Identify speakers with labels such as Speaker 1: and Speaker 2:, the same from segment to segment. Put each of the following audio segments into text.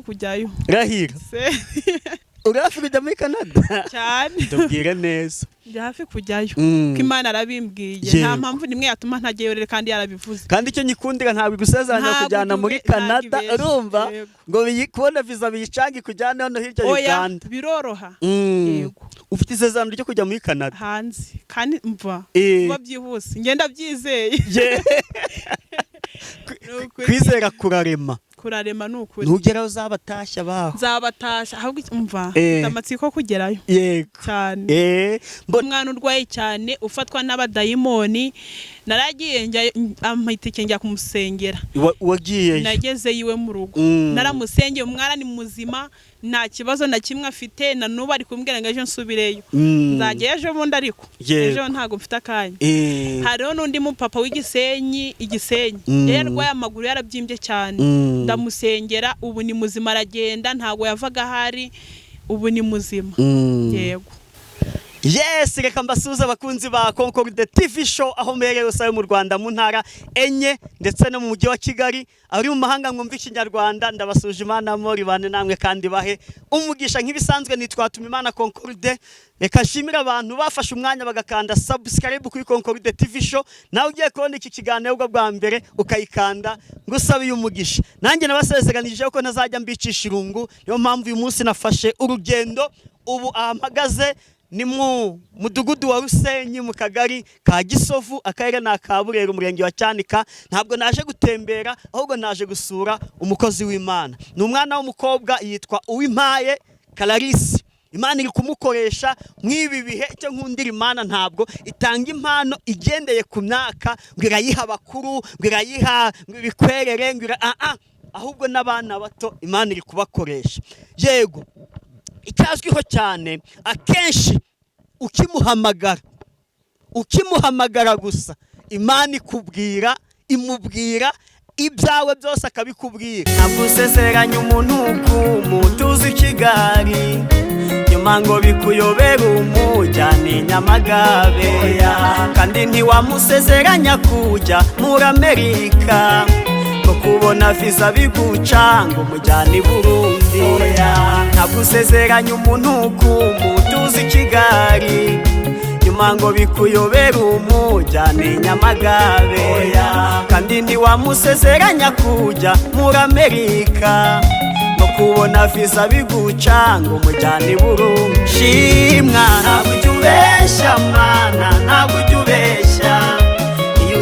Speaker 1: kujyayo
Speaker 2: Rahira uri hafi kujya muri Canada
Speaker 1: cyane
Speaker 2: tubwire neza
Speaker 1: ndi hafi kujyayo ko Imana arabimbwiye nta mpamvu nimwe yatuma ntageyorere kandi yarabivuze
Speaker 2: kandi icyo nyikundira ntabwo igusezeranya kujyana muri Canada urumva ngo kubona visa biyicange kujyana hano hirya Uganda
Speaker 1: biroroha yego
Speaker 2: ufite isezerano ryo kujya muri Canada
Speaker 1: hanze kandi mva kuba byihuse ngenda byizeye
Speaker 2: kwizera kurarema
Speaker 1: nukuri
Speaker 2: nugeraho zabatashya baho
Speaker 1: zabatashya ahubwo umva amatsiko kugerayo
Speaker 2: yego
Speaker 1: cyane umwana urwaye cyane ufatwa n'abadayimoni naragiye amahitike njya kumusengera
Speaker 2: wagiye
Speaker 1: nageze yiwe mu rugo naramusengeye umwana ni muzima nta kibazo na kimwe afite na nubu ari kumbwira ngo ejo nsubireyo nzagiye ejo bundi ariko ejo ntago mfite akanya hariho n'undi mupapa w'igisenyi yarwaye amaguru yarabyimbye cyane ndamusengera ubu ni muzima aragenda ntago yavaga hari ubu ni muzima yego
Speaker 2: Yes, reka mbasuza abakunzi ba Concorde TV show aho mbereye usaye mu Rwanda mu ntara enye ndetse no mu mujyi wa Kigali ari mu mahanga mwumva ikinyarwanda ndabasuje Imana muri bane namwe kandi bahe umugisha nk'ibisanzwe nitwatuma Imana Concorde reka nshimira abantu bafashe umwanya bagakanda subscribe kuri Concorde TV show nawe ugiye kubona iki kiganiro bwa mbere ukayikanda ngusabe umugisha nanjye nabasezeranije ko ntazajya mbicisha irungu niyo mpamvu uyu munsi nafashe urugendo ubu ahamagaze ni mu mudugudu wa Rusenyi mu kagari ka Gisovu akarere na Kaburera umurenge wa Cyanika ntabwo naje gutembera ahubwo naje gusura umukozi w'Imana ni umwana w'umukobwa yitwa Uwimpaye Clarisse Imana iri kumukoresha mwibi bihe icyo nkundira Imana ntabwo itanga impano igendeye ku myaka ngirayiha bakuru ngirayiha bikwerere ngira ahubwo n'abana bato Imana iri kubakoresha yego icyazwiho cyane akenshi ukimuhamagara gusa Imana ikubwira imubwira ibyawe byose akabikubwira nagusezeranya umuntu tuzi Kigali nyuma ngo bikuyobera umujyane Nyamagabe kandi ntiwamusezeranya kujya muri Amerika kubona visa bigucanga umujyane Burundi nagusezeranya umuntu tuzi Kigali nyuma ngo bikuyobera umujyane Nyamagabe kandi ntiwamusezeranya kujya muri Amerika no kubona visa bigucanga umujyane Burundi shimwa ntabwo ujya ubeshya Mana ntabwo ujya ubeshya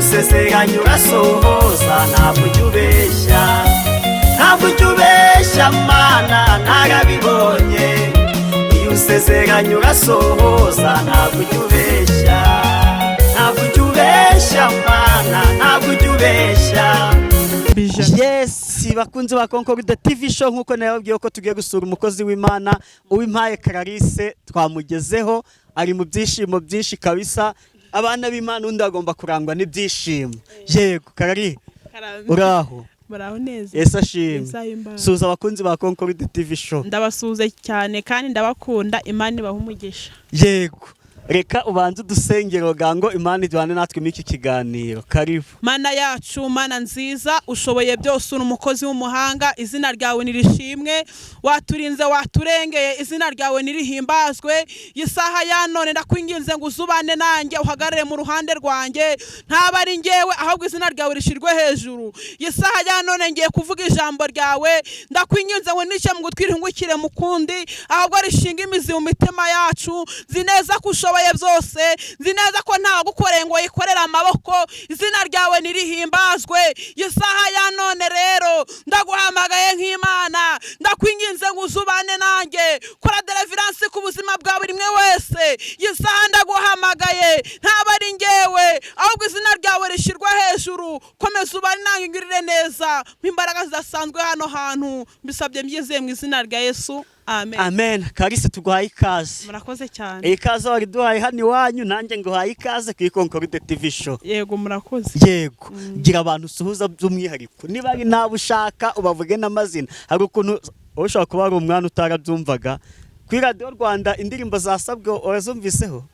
Speaker 2: usezeranya urasohoza ntabwo ujya ubeshya Mana narabibonye iyo usezeranya urasohoza ntabwo ujya ubeshya Mana ntabwo ujya ubeshya Yes, bakunzi ba Concorde TV show nkuko nababwiye ko tugiye gusura umukozi w'Imana Uwimpaye Clarisse twamugezeho ari mu byishimo byinshi kabisa abana b'Imana undi agomba kurangwa n'ibyishimo yego Karari uraho
Speaker 1: neza
Speaker 2: ashimwe suza abakunzi ba Concorde TV show
Speaker 1: ndabasuze cyane kandi ndabakunda Imana ibaha umugisha
Speaker 2: yego reka ubanze udusengero gango Imana idwane natwe muri iki kiganiro karibu
Speaker 1: Mana yacu Mana nziza ushoboye byose uri umukozi w'umuhanga izina ryawe nirishimwe waturinze waturengeye izina ryawe nirihimbazwe isaha ya none ndakwinginze ngo uzubane nanjye uhagarare mu ruhande rwanjye ntaba ari ngewe ahubwo izina ryawe rishirwe hejuru isaha ya none ngiye kuvuga ijambo ryawe ndakwinginze ngo nice mu gutwirihungukire mukundi ahubwo rishinga imizi mu mitima yacu zineza kushoboye byose zineza ko nta gukoreye ngo yikorera amaboko izina ryawe nirihimbazwe isaha ya none rero ndaguhamagaye nk'Imana ndakwinginze ngo uzubane nanjye kora deliverance ku buzima bwa buri mwe wese isaha ndaguhamagaye ntaba ari ngewe ahubwo izina ryawe rishirwa hejuru komeza ubane nanjye ngirire neza imbaraga zidasanzwe hano hantu mbisabye mbyizeye mu izina rya Yesu Amen.
Speaker 2: Clarisse tuguhaye ikaze.
Speaker 1: Murakoze cyane.
Speaker 2: Ikaze wari duhaye hano iwanyu nanjye nguhaye ikaze kuri Concorde TV show.
Speaker 1: Yego murakoze.
Speaker 2: Yego. Gira abantu suhuza by'umwihariko. Niba ari nabo ushaka ubavuge n'amazina. Hari ukuntu ushaka kuba ari umwana utarabyumvaga. Kuri Radio Rwanda indirimbo zasabwe urazumviseho?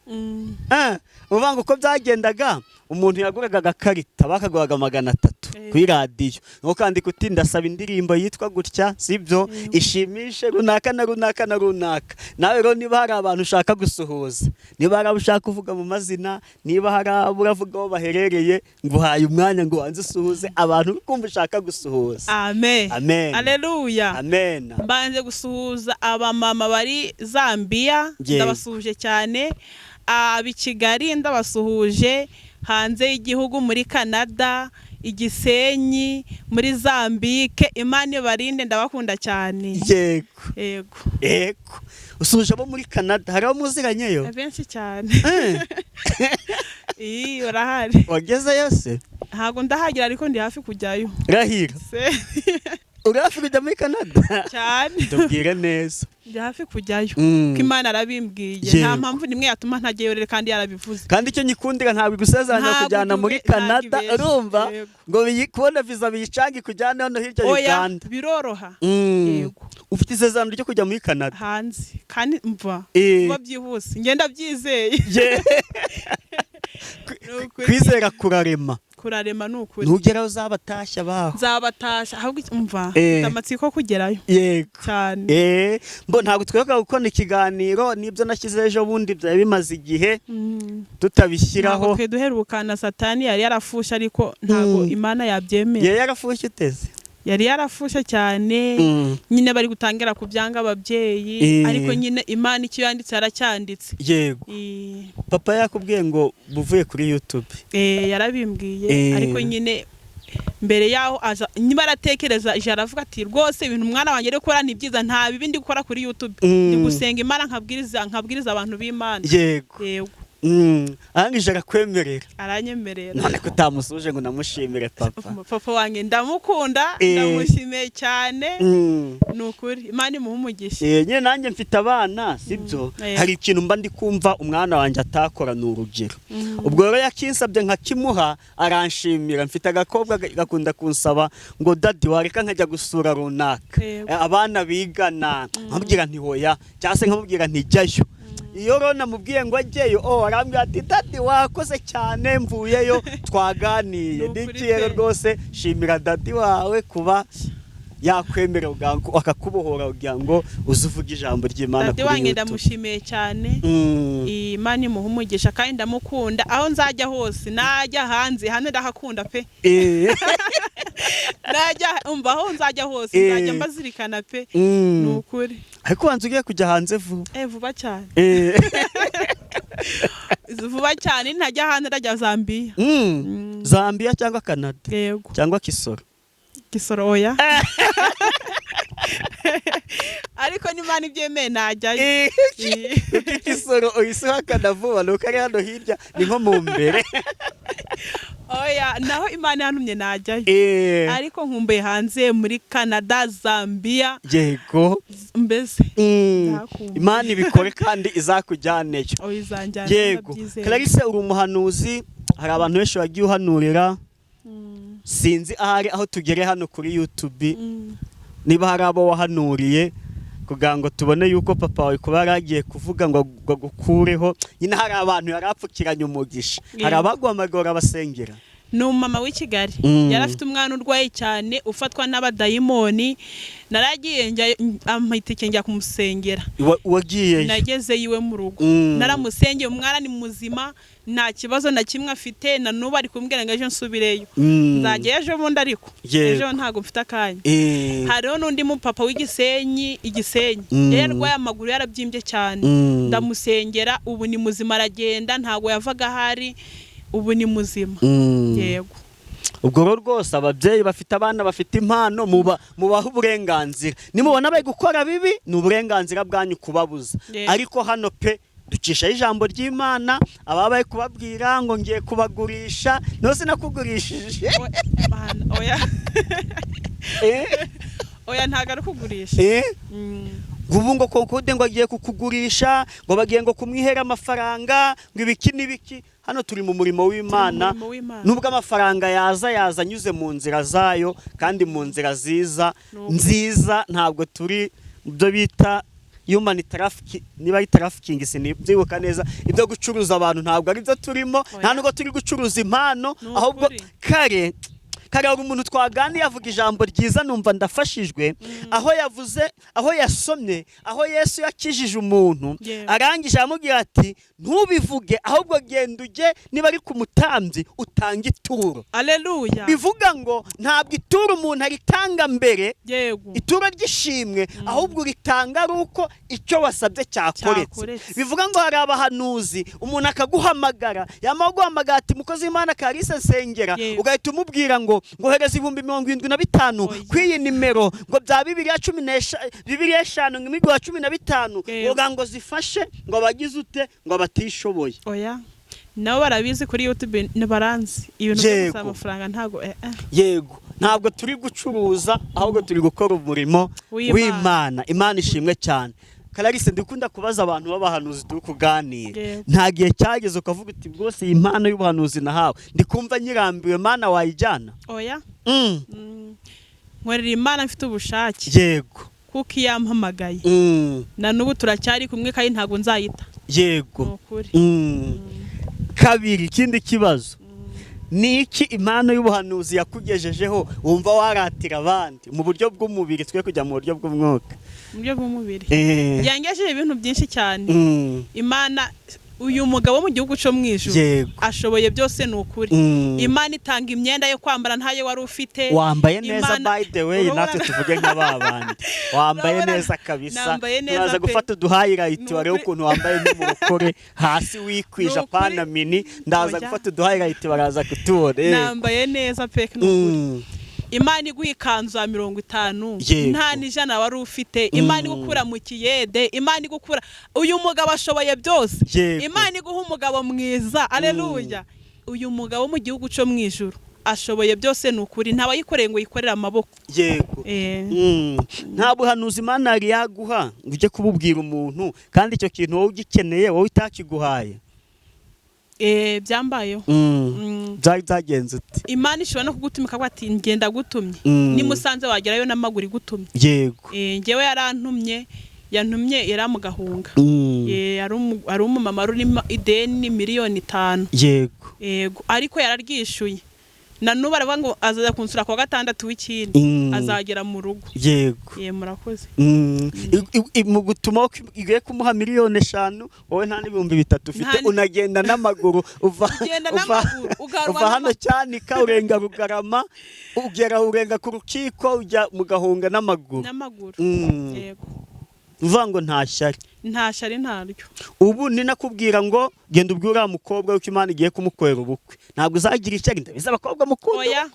Speaker 2: Uvuga uko byagendaga umuntu yaguraga agakarita bakaguraga 300 kuri radiyo nuko kandika uti ndasaba indirimbo yitwa gutya sibyo ishimishe runaka na runaka na runaka. Nawe rero niba hari abantu ushaka gusuhuza, niba hari abo ushaka kuvuga mu mazina, niba hari abo uravuga aho baherereye, nguhaye umwanya ngo wanze usuhuze abantu kumva ushaka gusuhuza.
Speaker 1: Amen.
Speaker 2: Amen.
Speaker 1: Haleluya.
Speaker 2: Amen.
Speaker 1: Mbanje gusuhuza abamama bari Zambia, ndabasuhuje cyane. Abi Kigali ndabasuhuje, hanze y'igihugu muri Canada, Igisenyi, muri Zambike. Imana ibarinde, ndabakunda cyane.
Speaker 2: Yego. Usuhuje abo muri Canada, hari abo muziranyeyo?
Speaker 1: Benshi cyane. Urahari.
Speaker 2: Wagezeyo se?
Speaker 1: Ntago ndahagira ariko ndi hafi kujyayo.
Speaker 2: Rahira. Uri hafi kujya muri Canada?
Speaker 1: Cyane.
Speaker 2: Tubwire neza.
Speaker 1: Ndi hafi kujyayo. Ko Imana arabimbwiye. Nta mpamvu nimwe yatuma ntageyo kandi yarabivuze.
Speaker 2: Kandi icyo nyikundira ntabwo gusezeranya kujyana muri Canada, urumva ngo kubona visa biyicange kujyana hano hirya Uganda.
Speaker 1: Biroroha.
Speaker 2: Yego. Ufite isezerano ryo kujya muri Canada?
Speaker 1: Hanze. Kandi mva. Kuba byihuse. Ngenda byizeye.
Speaker 2: Kwizera kurarema.
Speaker 1: Kurarema nukuri.
Speaker 2: Ntugeraho zabatashya baho.
Speaker 1: Zabatashya ahubwo umva. Ndamatsiko kugerayo.
Speaker 2: Yego.
Speaker 1: Cyane.
Speaker 2: Mbo ntabwo tweka gukora ikiganiro nibyo nashyize ejo bundi bya bimaze igihe tutabishyiraho.
Speaker 1: Ntabwo duherukana Satani yari yarafusha ariko ntabwo Imana yabyemera.
Speaker 2: Yari yarafusha iteze.
Speaker 1: Yari yarafusha cyane. Nyine bari gutangira kubyanga ababyeyi ariko nyine Imana icyo yanditse aracyanditse.
Speaker 2: Yego. Papa yakubwiye ngo buvuye kuri YouTube.
Speaker 1: Yarabimbwiye ariko nyine mbere yaho niba aratekereza ijana avuga ati rwose ibintu umwana wanjye ari gukora ni byiza, nta bibi ndi gukora kuri YouTube, ndi gusenga Imana nkabwiriza abantu b'Imana.
Speaker 2: Yego. Arangije arakwemerera.
Speaker 1: Aranyemerera.
Speaker 2: None ko utamusuje ngo namushimire papa.
Speaker 1: Papa wanjye ndamukunda, ndamushimiye cyane. Nukuri Imana imuha umugisha.
Speaker 2: Nyine nanjye mfite abana sibyo, hari ikintu mba ndi kumva umwana wanjye atakora n'urugero. Ubwo rero yakinsabye nkakimuha aranshimira. Mfite agakobwa gakunda kunsaba ngo daddy wareka nkajya gusura runaka abana bigana, nkabwira nti hoya cyangwa se nkabwira nti jyayo. Iyo rero namubwiye ngo ajyeyo arambwira ati daddy wakoze cyane mvuyeyo twaganiye. Ndikiyero rwose shimira daddy wawe kuba yakwemerera akakubohora kugira ngo uzuvuge ijambo ry'Imana kuri YouTube.
Speaker 1: Daddy wanjye ndamushimiye cyane. Imana imuha umugisha kandi ndamukunda. Aho nzajya hose, najya hanze hano ndahakunda pe. Najya umva aho nzajya hose nzajya mbazirikana pe. Nukuri.
Speaker 2: Ariko wanze ugiye kujya hanze vuba?
Speaker 1: Vuba cyane. Vuba cyane ntajya hanze ndajya Zambia.
Speaker 2: Zambia cyangwa Canada?
Speaker 1: Yego.
Speaker 2: Cyangwa Kisoro?
Speaker 1: Kisoro oya. Ariko n'Imana ibyemeye najyayo.
Speaker 2: Kisoro oyisuhakana vuba nuko ari hano hirya ni nko mu mbere.
Speaker 1: Oya naho Imana yantumye najyayo. Ariko nkumbuye hanze muri Canada, Zambia.
Speaker 2: Yego.
Speaker 1: Mbese
Speaker 2: Imana ibikore kandi izakujyaneyo. Yego. Clarisse uri umuhanuzi, hari abantu benshi bagiye uhanurira. Sinzi ahari aho tugere hano kuri YouTube niba hari abo wahanuriye kugira ngo tubone yuko papa wawe kuba yaragiye kuvuga ngo gukureho. Nyine hari abantu yarapfukiranye umugisha, hari abaguhamagara abasengera.
Speaker 1: Ni umumama w'i Kigali yari afite umwana urwaye cyane ufatwa n'abadayimoni. Naragiye amahitike njya kumusengera.
Speaker 2: Wagiye?
Speaker 1: Nageze iwe mu rugo naramusengeye, umwana ni muzima nta kibazo na kimwe afite, na nubu ari kumbwira ngo ejo nsubireyo. Nzajya ejo bundi ariko ejo ntago mfite akanya. Hariho n'undi mupapa w'Igisenyi, yari arwaye amaguru yarabyimbye cyane, ndamusengera ubu ni muzima aragenda, ntago yavaga ahari, ubu ni muzima. Yego.
Speaker 2: Ubwo rwose ababyeyi bafite abana bafite impano mubaho uburenganzira. Nimubona bari gukora bibi ni uburenganzira bwanyu kubabuza. Ariko hano pe ducisha ijambo ry'Imana, ababaye kubabwira ngo ngiye kubagurisha nose nakugurishije.
Speaker 1: Oya. Oya ntago ari kugurisha.
Speaker 2: Ngubu ngo konkode ngo agiye kukugurisha, ngo bagiye ngo kumwihera amafaranga, ngo ibiki n'ibiki. Hano turi mu murimo w'Imana, nubwo amafaranga yaza anyuze mu nzira zayo kandi mu nzira nziza ntabwo turi byo bita human trafficking, niba ari trafficking sinibyibuka neza, ibyo gucuruza abantu ntabwo ari byo turimo, nta nubwo turi gucuruza impano, ahubwo kare hari umuntu twaganiye avuga ijambo ryiza numva ndafashijwe, aho yasomye aho Yesu yakijije umuntu, arangije amubwira ati ntubivuge ahubwo genda ujye niba ari ku mutambyi utanga ituro.
Speaker 1: Haleluya.
Speaker 2: Bivuga ngo ntabwo ituro umuntu aritanga mbere, ituro ry'ishimwe, ahubwo ritanga ari uko icyo wasabye cyakoretse. Bivuga ngo hari abahanuzi umuntu akaguhamagara, yamara guhamagara ati mukozi w'Imana Clarisse nsengera, ugahita umubwira ngo ngohereza 75,000 kwiyi nimero ngo bya 2015 ngimigwa 15 ngo zifashe ngo bagize ute ngo batishoboye.
Speaker 1: Oya nabo barabizi kuri YouTube baranzi ibintu byose amafaranga ntago
Speaker 2: yego ntabwo turi gucuruza ahubwo turi gukora umurimo w'Imana. Imana ishimwe cyane. Clarisse ndikunda kubaza abantu b'abahanuzi turi kuganira, nta gihe cyageze ukavuga uti bwose iyi mpano y'ubuhanuzi nahawe ndikumva nyirambiwe, Mana wayijyana?
Speaker 1: Oya. Nkorera Imana mfite ubushake.
Speaker 2: Yego.
Speaker 1: Kuko yampamagaye. Na nubu turacyari kumwe kandi ntago nzayita.
Speaker 2: Yego. Kabiri, ikindi kibazo ni iki impano y'ubuhanuzi yakugejejeho wumva waratira abandi mu buryo bw'umubiri, twe kujya mu buryo bw'umwuka?
Speaker 1: Mu buryo bw'umubiri yangejeje ibintu byinshi cyane. Imana uyu mugabo mu gihugu cyo mwijuru ashoboye byose n'ukuri. Imana itanga imyenda yo kwambara ntayo wari ufite,
Speaker 2: wambaye neza by the way, natwe tuvuge nk'ababandi wambaye neza kabisa. Naza gufata uduhighlight warebe ukuntu wambaye n'umukore hasi wikwija pana mini, ndaza gufata uduhighlight baraza kutubona.
Speaker 1: Nambaye neza peke n'ukuri. Imana iguha ikanzu ya 50 nta n'ijana wari ufite. Imana igukura mu kiyede, Imana igukura. Uyu mugabo ashoboye byose. Imana iguha umugabo mwiza. Haleluya. Uyu mugabo mu gihugu cyo mwijuru ashoboye byose n'ukuri, ntabayikoreye ngo yikorera amaboko.
Speaker 2: Yego. Nta buhanuzi Imana yari yaguha ngo ujye kububwira umuntu kandi icyo kintu wowe ugikeneye wowe itakiguhaye.
Speaker 1: Byambayeho.
Speaker 2: Byagenze uti?
Speaker 1: Imana ishobora no kugutumika ati ngenda gutumye, ni Musanze wagerayo n'amaguru gutumye.
Speaker 2: Yego.
Speaker 1: Ngewe yarantumye, yantumye era mu Gahunga. Ari umumama rurimo ideni 5,000,000. Yego. Ariko yararwishuye. Na nubu baravuga ngo azaza kunsura kwa gatandatu w'ikindi azagera mu rugo.
Speaker 2: Yego.
Speaker 1: Murakoze.
Speaker 2: Mu gutuma igiye kumuha 5,000,000 wowe nta n'ibihumbi 3 ufite, unagenda n'amaguru uva hano Cyanika urenga Rugarama urenga ku rukiko ujya mu Gahunga n'amaguru. Yego. Uvuga ngo nta shyari ntaryo. Ubu ni nakubwira ngo genda ubwira umukobwa yuko Imana igiye kumukorera ubukwe, ntabwo uzagira ishyari. Ndabiza abakobwa mukunda.
Speaker 1: Oya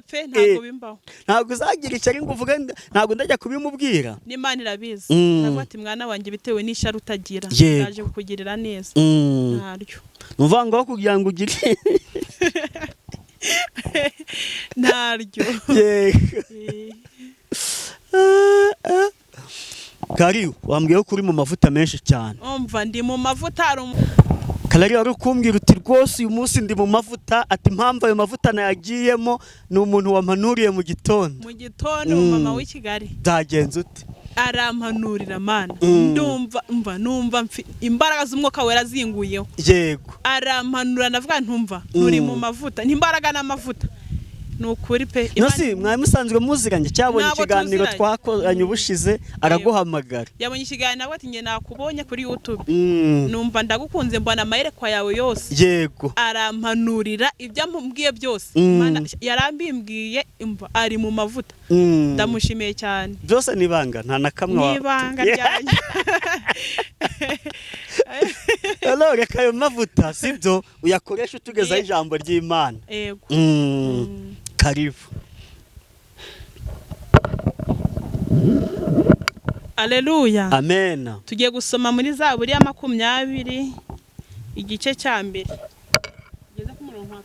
Speaker 1: pe ntabwo bimbaho.
Speaker 2: Ntabwo uzagira ishyari ngo uvuge ntabwo ndajya kubimubwira.
Speaker 1: N'Imana irabizi. Ntabwo ati mwana wanjye bitewe n'ishyari utagira ndaje kukugirira neza. Ntaryo.
Speaker 2: Uvuga ngo kugira ngo ugire
Speaker 1: ntaryo.
Speaker 2: Kari wambwiye ko uri mu mavuta menshi cyane.
Speaker 1: Umva ndi mu mavuta.
Speaker 2: Kalari wari kumbwira uti rwose uyu munsi ndi mu mavuta, ati impamvu ayo mavuta nayagiyemo ni umuntu wampanuriye mu gitondo.
Speaker 1: Mu gitondo mama w'i Kigali.
Speaker 2: Byagenze ute?
Speaker 1: Arampanurira Mana. Ndumva imbaraga z'umwuka wera zinguyeho.
Speaker 2: Yego.
Speaker 1: Arampanura navuga ntumva nturi mu mavuta, n'imbaraga n'amavuta. Nukuri pe.
Speaker 2: Nosi mwaye musanzwe muziranye cyabonye ikiganiro twakoranye ubushize araguhamagara.
Speaker 1: Yabonye ikiganiro ati nge nakubonye kuri YouTube. Numva ndagukunze mbona amayerekwa yawe yose.
Speaker 2: Yego.
Speaker 1: Arampanurira ibyo amubwiye byose. Imana yarambimbwiye imva ari mu mavuta. Ndamushimiye cyane.
Speaker 2: Byose nibanga nta nakamwe wa.
Speaker 1: Nibanga ryanje.
Speaker 2: Alors reka ayo mavuta sibyo uyakoresha utugeza ijambo ry'Imana.
Speaker 1: Yego.
Speaker 2: Karibu.
Speaker 1: Haleluya.
Speaker 2: Amen.
Speaker 1: Tugiye gusoma muri Zaburi ya 20 igice cya mbere. Ngeze ku murongo wa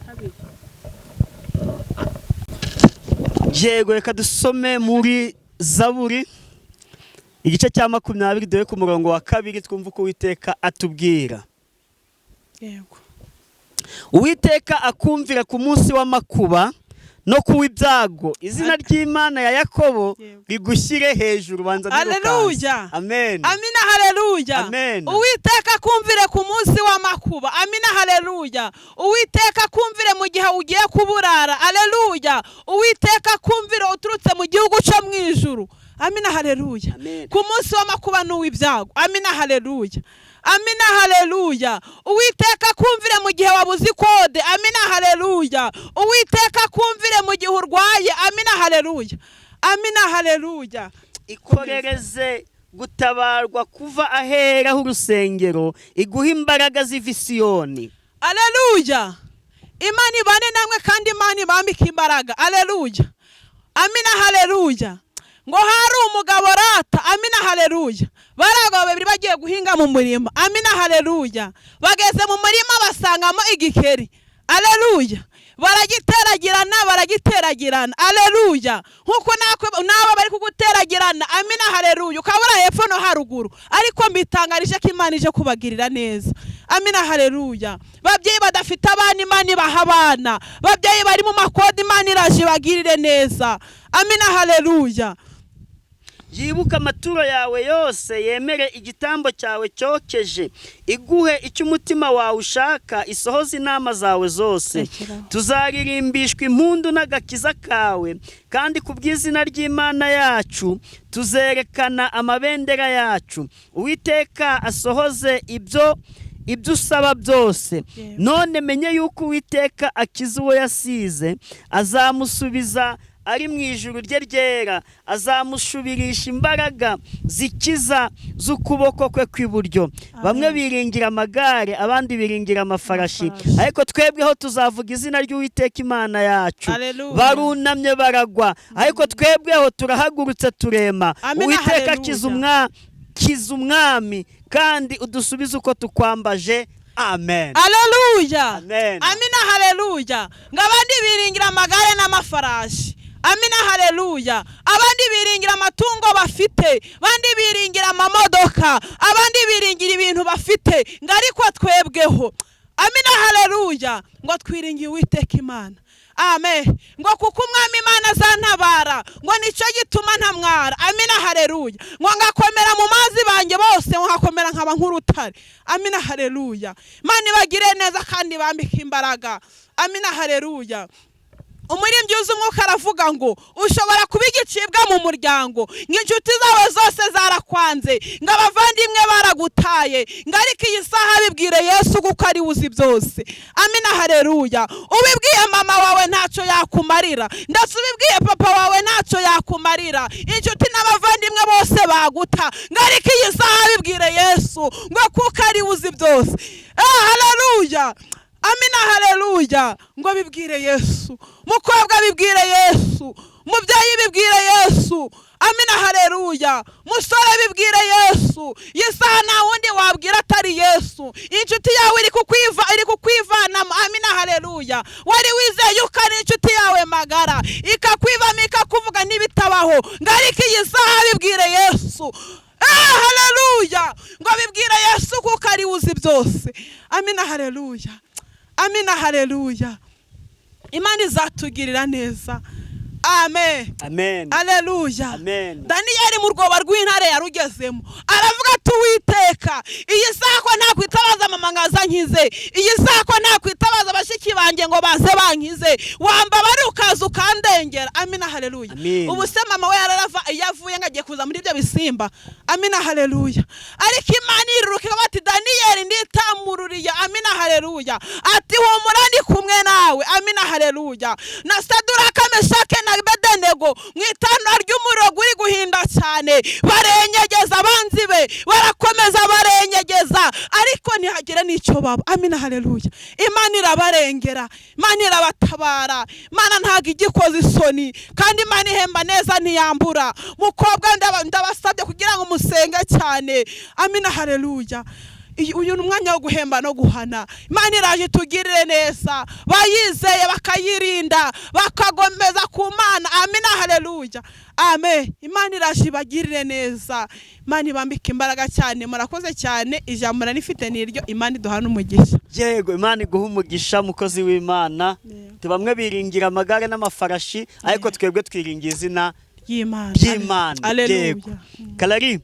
Speaker 1: 2.
Speaker 2: Yego reka dusome muri Zaburi igice cya 20 dore ku murongo wa 2 twumva uko Uwiteka atubwira.
Speaker 1: Yego.
Speaker 2: Uwiteka akumvira ku munsi w'amakuba no kuwa ibyago, izina ry'Imana ya Yakobo rigushyire hejuru. Banza
Speaker 1: Haleluya.
Speaker 2: Amen.
Speaker 1: Amina, haleluya.
Speaker 2: Amen.
Speaker 1: Uwiteka kumvire ku munsi w'amakuba. Amina, haleluya. Uwiteka kumvire mu gihe ugiye kuburara. Haleluya. Uwiteka kumvire uturutse mu gihugu cyo mu ijuru. Amina, haleluya. Ku munsi w'amakuba n'uw'ibyago. Amina, haleluya. Amina, haleluya. Uwiteka kumvire mu gihe wabuze ikode. Amina, haleluya. Uwiteka kumvire mu gihe urwaye. Amina, haleluya. Amina, haleluya.
Speaker 2: Ikorereze gutabarwa kuva ahera h'urusengero, iguha imbaraga z'Isiyoni.
Speaker 1: Haleluya. Imana ibane namwe kandi Imana ibambike imbaraga. Haleluya. Amina, haleluya. Ngo hari umugabo rata. Amina, haleluya. Baragabo babiri bagiye guhinga mu murima. Amina, haleluya. Bageze mu murima basangamo igikeri. Haleluya. Baragiteragirana. Haleluya. Nkuko nabo bari kuguteragirana. Amina, haleluya. Ukabura hepfo no haruguru, ariko mbitangarije ko Imana ije kubagirira neza. Amina, haleluya. Babyeyi badafite abana, Imana ibaha abana. Babyeyi bari mu makode, Imana iraje ibagirire neza. Amina, haleluya.
Speaker 2: Yibuka amaturo yawe yose, yemere igitambo cyawe cyokeje, iguhe icyo umutima wawe ushaka, isohoze inama zawe zose. Tuzaririmbishwa impundu n'agakiza kawe, kandi ku bw'izina ry'Imana yacu tuzerekana amabendera yacu. Uwiteka asohoze ibyo usaba byose. None menye yuko Uwiteka akiza uwo yasize, azamusubiza ari mu ijuru rye ryera, azamushubirisha imbaraga zikiza z'ukuboko kwe kw'iburyo. Bamwe biringira amagare, abandi biringira amafarashi, ariko twebweho tuzavuga izina ry'Uwiteka Imana yacu. Barunamye baragwa, ariko twebweho turahagurutse turema. Uwiteka kiza umwami, kandi udusubize uko tukwambaje. Amen.
Speaker 1: Haleluya.
Speaker 2: Amen.
Speaker 1: Amina, haleluya. Ngabandi biringira amagare n'amafarashi. Amina, haleluya. Abandi biringira amatungo bafite, abandi biringira amamodoka, abandi biringira ibintu bafite, ngariko twebweho. Amina, haleluya. Ngo twiringiye Uwiteka Imana. Amen. Ngo kuko umwami Imana azantabara, ngo nicyo gituma ntamwara. Amina, haleluya. Ngo ngakomera mu mazi banjye bose, ngo ngakomera nkaba nk'urutare. Amina, haleluya. Imana ibagire neza kandi bambike imbaraga. Amina, haleluya. Umuririmbyi w'umwuka aravuga ngo ushobora kuba igicibwa mu muryango, nk'inshuti zawe zose zarakwanze, ngo abavandimwe baragutaye, ngo ariko iyi saha bibwire Yesu kuko ari uzi byose. Amina, haleluya. Ubibwiye mama wawe ntacyo yakumarira, ndetse ubibwiye papa wawe ntacyo yakumarira, inshuti n'abavandimwe bose baguta, ngo ariko iyi saha bibwire Yesu ngo kuko ari uzi byose. Haleluya. Amina, haleluya. Ngo bibwire Yesu, mukobwa bibwire Yesu, mubyeyi bibwire Yesu. Amina, haleluya. Musore bibwire Yesu. Yesaha nta wundi wabwira atari Yesu. Inshuti yawe iri kukwivanamo. Amina, haleluya. Wari wizeye yuko ari inshuti yawe magara, ikakwivamo ikakuvuga n'ibitabaho, ngo ariko iyi saha bibwire Yesu. Haleluya. Ngo bibwire Yesu kuko ari uzi byose. Amina, haleluya. Amina, haleluya. Imana izatugirira neza. Amen.
Speaker 2: Amen.
Speaker 1: Haleluya.
Speaker 2: Amen.
Speaker 1: Daniyeli mu rwoba rw'intare yarugezemo, aravuga ati Uwiteka, iyi saha ko nta kwitabaza mama ngaza nkize, iyi saha ko nta kwitabaza bashiki banjye ngo baze bankize, wambabare ukaza ukandengera. Amina, haleluya. Ubu se mama we yararava yavuye ngagiye kuza muri ibyo bisimba. Amina, haleluya. Ariko Imana iruruka bati Daniyeli nditamururiye. Amina, haleluya. Ati humura ndi kumwe nawe. Amina, haleluya. Na Saduraka, Meshake na Abedenego mu itanura ry'umuriro uri guhinda cyane, barenyegeza abanzi be, barakomeza barenyegeza, ariko ntihagire n'icyo baba. Amina, haleluya. Imana irabarengera, Imana irabatabara. Imana ntago igikoze isoni, kandi Imana ihemba neza ntiyambura. Mukobwa ndabasabye kugira ngo musenge cyane. Amina, haleluya. uyu ni umwanya wo guhemba no guhana. Imana iraje itugirire neza, bayizeye bakayirinda bakagomeza ku Mana. Amina, haleluya, amen. Imana iraje ibagirire neza, Imana ibambike imbaraga cyane. Murakoze cyane, ijambo nifite niryo. Imana iduhana umugisha.
Speaker 2: Yego, Imana iguha umugisha mukozi w'Imana. Bamwe biringira amagare n'amafarashi, ariko twebwe twiringira izina ry'Imana. Yego, Kalari,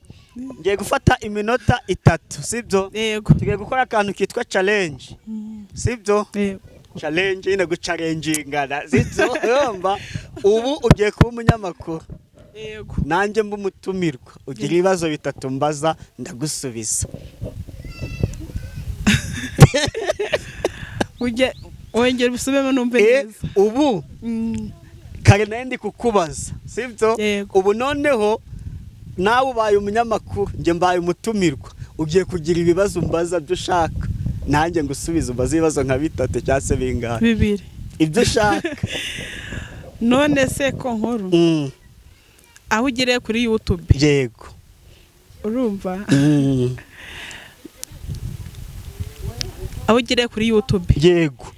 Speaker 2: ngiye gufata iminota 3, sibyo?
Speaker 1: Yego.
Speaker 2: Tugiye gukora akantu kitwa challenge, sibyo?
Speaker 1: Yego.
Speaker 2: Challenge ine guchallengingana, sibyo? Urumva ubu ugiye kuba umunyamakuru.
Speaker 1: Yego.
Speaker 2: Nanjye mbumutumirwa, ugira ibibazo 3 mbaza ndagusubiza.
Speaker 1: Wongera usubemo numve neza.
Speaker 2: Ubu kare nandi kukubaza, sibyo?
Speaker 1: Yego.
Speaker 2: Ubu noneho nawe ubaye umunyamakuru, nje mbaye umutumirwa, ugiye kugira ibibazo mbaza byo ushaka, nanjye ngusubiza umbaza ibibazo nka 3 cyangwa se bingahe?
Speaker 1: 2
Speaker 2: ibyo ushaka.
Speaker 1: None se ko nkuru aho ugire kuri YouTube.
Speaker 2: Yego.
Speaker 1: Urumva? Aho ugire kuri YouTube.
Speaker 2: Yego.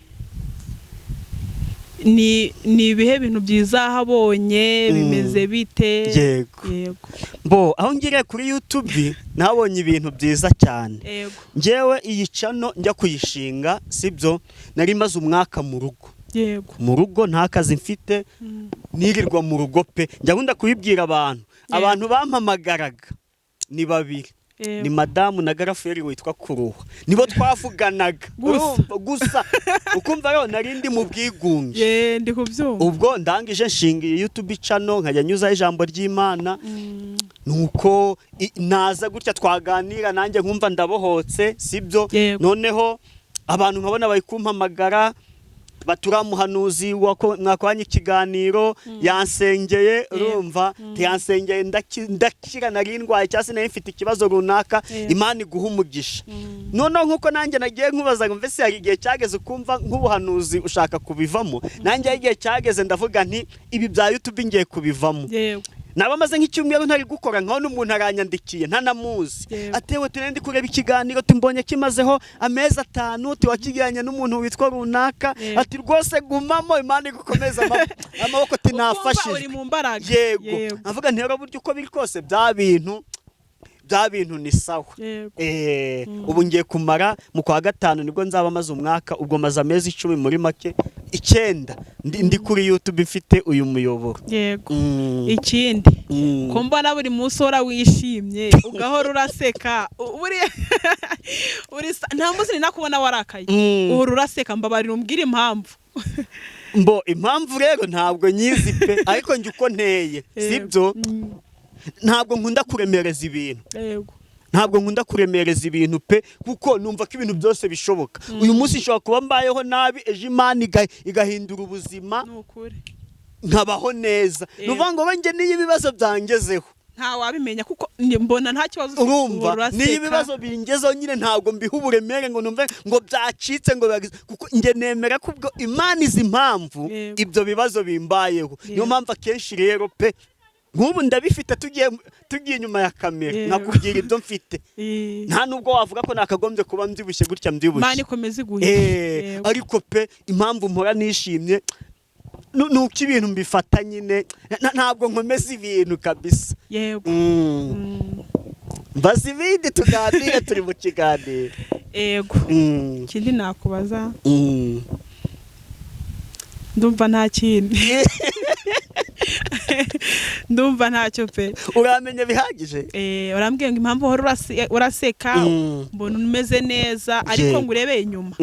Speaker 1: Ni ibihe bintu byiza habonye bimeze bite?
Speaker 2: Yego. Bo aho ngire kuri YouTube nabonye ibintu byiza cyane.
Speaker 1: Yego.
Speaker 2: Njewe iyi channel njya kuyishinga, sibyo? Nari maze umwaka mu rugo.
Speaker 1: Yego.
Speaker 2: Mu rugo nta kazi mfite, nirirwa mu rugo pe. Njya nkunda kubibwira abantu. Abantu bampamagaraga ni 2. Ni madamu na garaferi witwa Kuruha, nibo twavuganaga gusa. Ukumva rero narindi mu bwigunge.
Speaker 1: Ndi kubyumva.
Speaker 2: Ubwo ndangije nshingiye YouTube channel nkajya nyuza ijambo ry'Imana. Nuko naza gutya twaganira nanjye nkumva ndabohotse, sibyo? Noneho abantu nkabona bayikumpamagara, baturamuhanuzi mwakwanye ikiganiro, yansengeye. Urumva? Yansengeye ndakira narindwaye cyase nayo mfite ikibazo runaka. Imana iguha umugisha. Noneho nkuko nanjye nagiye nkubaza ngo mvese hari igihe cyageze ukumva nk'ubuhanuzi ushaka kubivamo, nanjye igihe cyageze ndavuga nti ibi bya YouTube ngiye kubivamo. Naba maze nk'icyumweru ntari gukora, nkaho n'umuntu aranyandikiye ntanamuzi, atewe tunendi kureba ikiganiro tumbonye kimazeho amezi 5, tiwakigiranye n'umuntu witwa runaka, ati rwose gumamo, Imana igukomeza amaboko tinafashije. Yego. Avuga ntero buryo uko biri kose bya bintu ni sawa. Ubu ngiye kumara mu kwa 5 nibwo nzaba maze umwaka, ubwo maze amezi 10 muri make 9 ndi kuri YouTube mfite uyu muyoboro.
Speaker 1: Yego. Ikindi ko mbona buri munsi ora wishimye ugahora uraseka, uri nta munsi ni nakubona warakaye, uhora uraseka. Mbabarira umbwira impamvu.
Speaker 2: Mbo impamvu rero ntabwo nyizi pe, ariko njye uko nteye, sibyo? Ntabwo nkunda kuremereza ibintu.
Speaker 1: Yego.
Speaker 2: Ntabwo nkunda kuremereza ibintu pe, kuko numva ko ibintu byose bishoboka. Uyu munsi nshobora kuba mbayeho nabi, ejo Imana igahindura ubuzima, nkabaho neza. Nuvuga ngo nge niyo ibibazo byangezeho
Speaker 1: nta wabimenya, kuko mbona nta kibazo.
Speaker 2: Urumva? Niyo ibibazo bingezeho nyine ntabwo mbiha uburemere ngo numve ngo byacitse ngo kuko nge nemera ko ubwo Imana izi impamvu ibyo bibazo bimbayeho. Niyo mpamvu akenshi rero pe, nk'ubu ndabifite tugiye inyuma ya kamera nakubwira ibyo mfite, nta nubwo wavuga ko nakagombye kuba mbyibushye gutya mbyibushye.
Speaker 1: Imana ikomeze iguhe.
Speaker 2: Ariko pe impamvu mpora nishimye nuko ibintu mbifata nyine, ntabwo nkomeza ibintu kabisa.
Speaker 1: Yego.
Speaker 2: Mbaza ibindi tuganire, turi mu kiganiro.
Speaker 1: Yego. Ikindi nakubaza, ndumva nta kindi. Ndumva ntacyo pe.
Speaker 2: Uramenye bihagije?
Speaker 1: Urambwiye ngo impamvu uhora uraseka, mbona umeze neza, ariko ngo urebeye inyuma.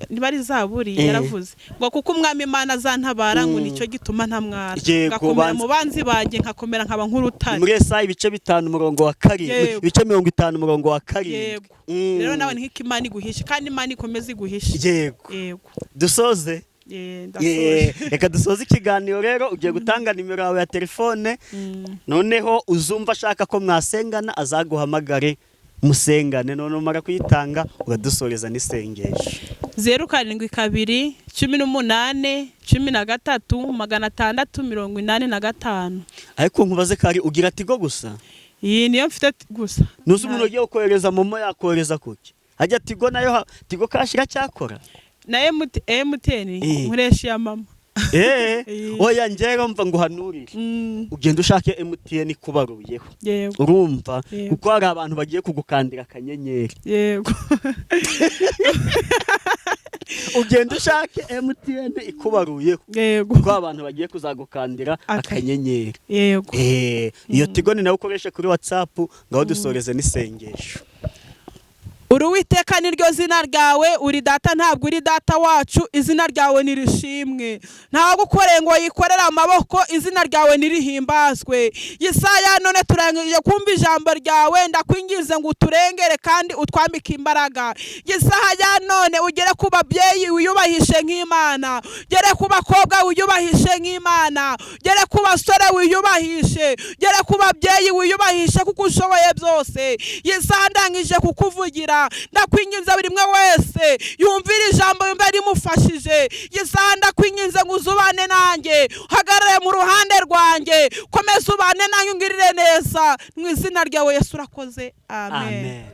Speaker 1: Ntibari Zaburi yaravuze ngo kuko umwami Imana azantabara, ngo nicyo gituma ntamwara, ngakomera mu banzi banjye, nkakomera nkaba nk'urutare.
Speaker 2: Muri Yesaya ibice 5 umurongo wa 7, ibice 50 umurongo wa 7.
Speaker 1: Yego. Rero nawe nk'iko Imana iguhishe, kandi Imana ikomeze iguhishe.
Speaker 2: Yego. Dusoze. Reka dusoze ikiganiro rero. Ugiye gutanga nimero yawe ya telefone, noneho uzumva ashaka ko mwasengana azaguhamagare musengane, none umara kuyitanga uradusoreza n'isengesho.
Speaker 1: 07 18 13 685.
Speaker 2: Ariko nkubaze kari ugira Tigo gusa?
Speaker 1: iyi niyo mfite gusa.
Speaker 2: Nuzi umuntu ugiye kohereza momo yakohereza kuki? Hajya Tigo nayo Tigo kashira cyakora.
Speaker 1: Na MTN nkoresha ya mama.
Speaker 2: Oya njyewe mva ngo hanurire. Ugenda ushake MTN kubaruyeho.
Speaker 1: Yego.
Speaker 2: Urumva kuko hari abantu bagiye kugukandira akanyenyeri.
Speaker 1: Yego.
Speaker 2: Ugenda ushake MTN ikubaruyeho.
Speaker 1: Yego.
Speaker 2: Kuko abantu bagiye kuzagukandira akanyenyeri.
Speaker 1: Yego.
Speaker 2: Iyo Tigo ni nawe ukoresha kuri WhatsApp ngaho dusoreze n'isengesho.
Speaker 1: Uruwiteka niryo zina ryawe, uri data ntabwo uri data wacu, izina ryawe nirishimwe. Ntabwo ukoreye ngo yikorere amaboko, izina ryawe nirihimbazwe. Yesaya none turangije kumva ijambo ryawe, ndakwingize ngo uturengere kandi utwambike imbaraga. Yesaya none ugere ku babyeyi wiyubahishe nk'Imana, gere ku bakobwa wiyubahishe nk'Imana, gere ku basore wiyubahishe, gere ku babyeyi wiyubahishe kuko ushoboye byose. Yesaya ndangije kukuvugira, ndakwinginze buri mwe wese yumvira ijambo yumva rimufashije. Yesaya ndakwinginze ngo uzubane nanjye, hagarare mu ruhande rwanjye, komeza ubane nanjye ungirire neza, mu izina ryawe Yesu urakoze. Amen.